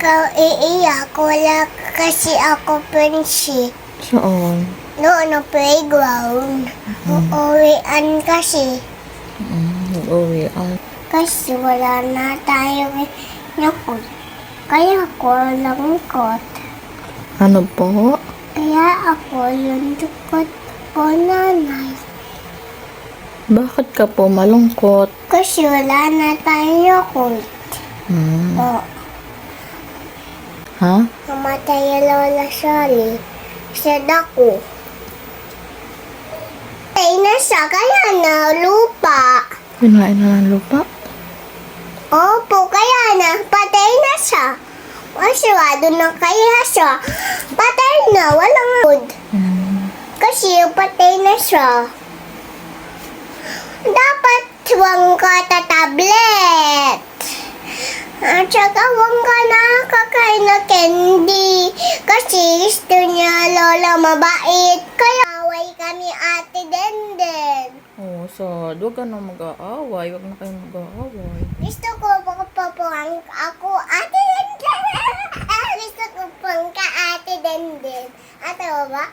ikaw iiyak, wala kasi ako pensi. Saan? Noon na playground. Uuwian kasi. Uwi. Kasi wala na tayong yakot. Kaya ako langkot. Ano po? Kaya ako yung dukot ko nanay. Bakit ka po malungkot? Kasi wala na tayong yakot. O, Ha? namatay yung Lola Sally. Sa dako. Ay, nasa kaya na lupa. Kinain na ng lupa? Opo, kaya na. Patay na siya. Masyado na kaya siya. Patay na, walang wood. Kasi patay na siya. Dapat huwag ka tatablet. At saka huwag ka nakakain na candy. Kasi gusto niya lola mabait. Kaya away kami ate Denden. Oo, sad. Huwag ka na mag-aaway. Huwag na kayong mag-aaway. Gusto ko papuang ako ate Denden. Gusto ko pang ka ate Denden. Ate mo ba?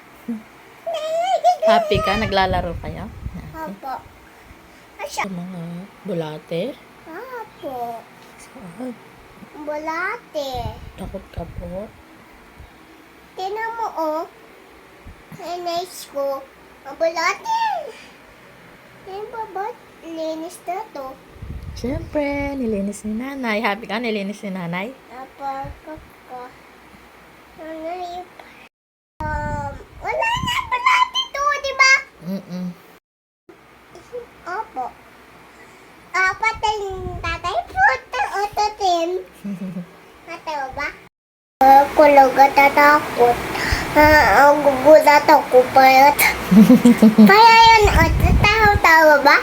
Happy ka? Naglalaro kayo? Opo. Asya. Sa mga bulate? Opo. Saan? Bulate. Takot ka po? Tinan mo, oh. Ay, nice ko. Ang bulate. Yan ba ba? Linis na to. Siyempre, nilinis ni nanay. Happy ka? Nilinis ni nanay? Napakot ko. Ano yung... wala na bulate to, di ba? Opo. Patay yung tatay po. Ototin. Tatay mo ba? Kulog at tatakot. Gugulat ako payat. Kaya yan, tawa ba?